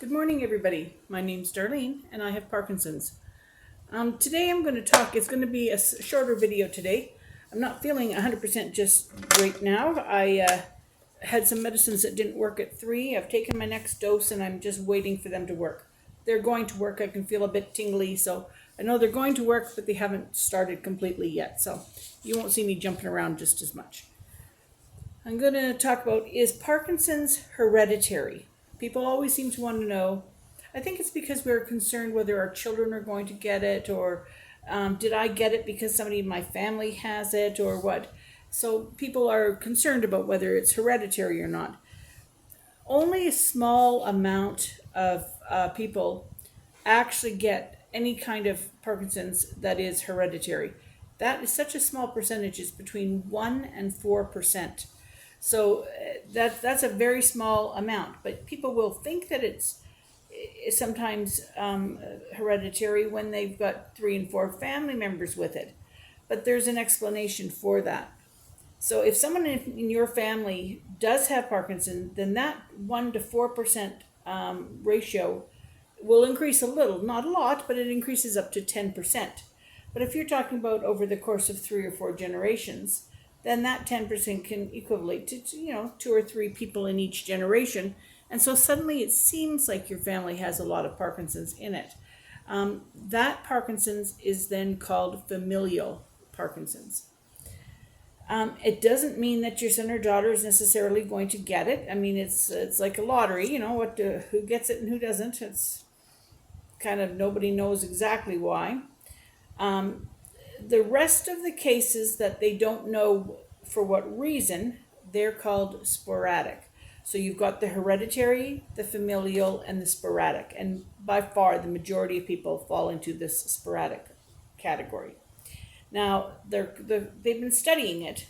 Good morning, everybody. My name's Darlene, and I have Parkinson's. Today I'm going to talk, it's going to be a shorter video today. I'm not feeling 100% just right now. I had some medicines that didn't work at 3. I've taken my next dose, and I'm just waiting for them to work. They're going to work. I can feel a bit tingly, so I know they're going to work, but they haven't started completely yet, so you won't see me jumping around just as much. I'm going to talk about, is Parkinson's hereditary? People always seem to want to know. I think it's because we're concerned whether our children are going to get it, or did I get it because somebody in my family has it, or what. So people are concerned about whether it's hereditary or not. Only a small amount of people actually get any kind of Parkinson's that is hereditary. That is such a small percentage, it's between 1 and 4%. So that's a very small amount, but people will think that it's sometimes hereditary when they've got 3 and 4 family members with it. But there's an explanation for that. So if someone in your family does have Parkinson, then that 1 to 4% ratio will increase a little, not a lot, but it increases up to 10%. But if you're talking about over the course of 3 or 4 generations, then that 10% can equate to 2 or 3 people in each generation. And so suddenly it seems like your family has a lot of Parkinson's in it. That Parkinson's is then called familial Parkinson's. It doesn't mean that your son or daughter is necessarily going to get it. I mean, it's like a lottery, who gets it and who doesn't. It's kind of nobody knows exactly why. The rest of the cases that they don't know for what reason, they're called sporadic. So you've got the hereditary, the familial, and the sporadic. And by far, the majority of people fall into this sporadic category. Now, they've been studying it,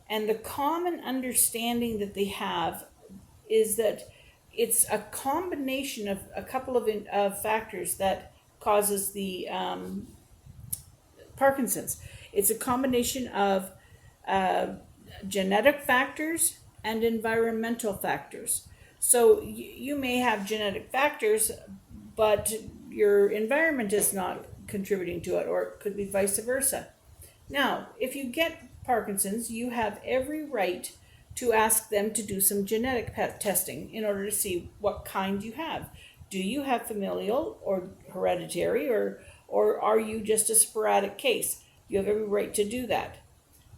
and the common understanding that they have is that it's a combination of a couple of factors that causes the Parkinson's. It's a combination of genetic factors and environmental factors. So you may have genetic factors, but your environment is not contributing to it, or it could be vice versa. Now, if you get Parkinson's, you have every right to ask them to do some genetic testing in order to see what kind you have. Do you have familial or hereditary, or are you just a sporadic case? You have every right to do that.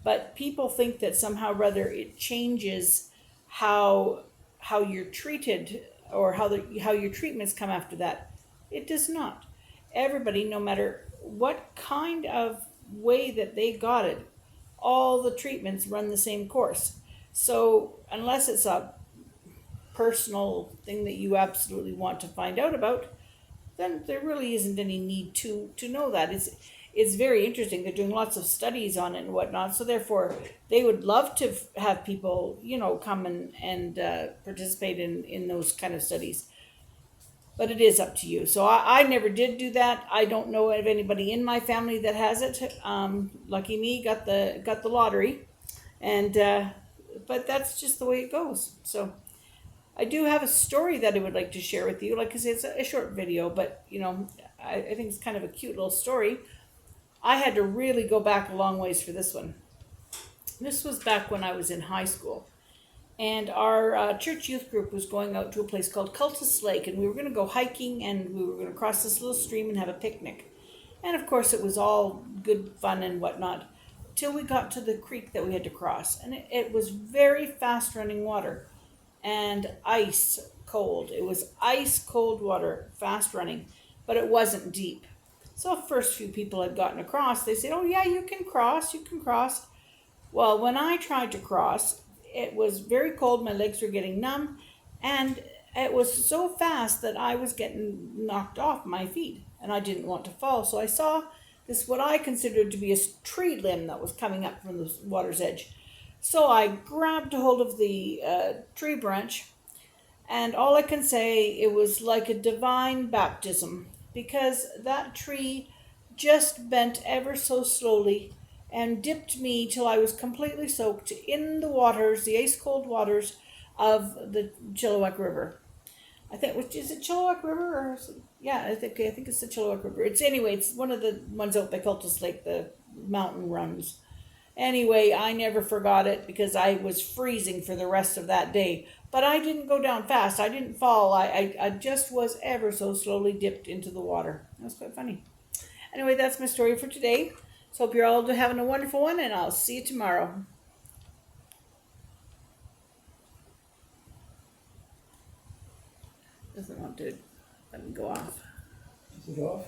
But people think that somehow or other it changes how you're treated, or how your treatments come after that. It does not. Everybody, no matter what kind of way that they got it, all the treatments run the same course. So unless it's a personal thing that you absolutely want to find out about, then there really isn't any need to know that. It's very interesting. They're doing lots of studies on it and whatnot. So therefore, they would love to have people, come and participate in those kind of studies. But it is up to you. So I never did do that. I don't know of anybody in my family that has it. Lucky me, got the lottery, and but that's just the way it goes. So I do have a story that I would like to share with you. Like I say, it's a short video, but I think it's kind of a cute little story. I had to really go back a long ways for this one. This was back when I was in high school. And our church youth group was going out to a place called Cultus Lake, and we were going to go hiking, and we were going to cross this little stream and have a picnic. And of course, it was all good fun and whatnot, till we got to the creek that we had to cross. And it was very fast running water, and ice cold. It was ice cold water, fast running, but it wasn't deep. So the first few people had gotten across, they said, "Oh yeah, you can cross, you can cross." Well, when I tried to cross, it was very cold, my legs were getting numb, and it was so fast that I was getting knocked off my feet, and I didn't want to fall. So I saw this, what I considered to be a tree limb that was coming up from the water's edge. So I grabbed hold of the tree branch, and all I can say, it was like a divine baptism, because that tree just bent ever so slowly and dipped me till I was completely soaked in the waters, the ice cold waters of the Chilliwack River. I think, which is it Chilliwack River or yeah, I think it's the Chilliwack River. It's anyway, it's one of the ones out by Cultus Lake, the mountain runs. Anyway, I never forgot it because I was freezing for the rest of that day. But I didn't go down fast. I didn't fall. I just was ever so slowly dipped into the water. That was quite funny. Anyway, that's my story for today. So hope you're all having a wonderful one, and I'll see you tomorrow. Doesn't want to let me go off. Is it off?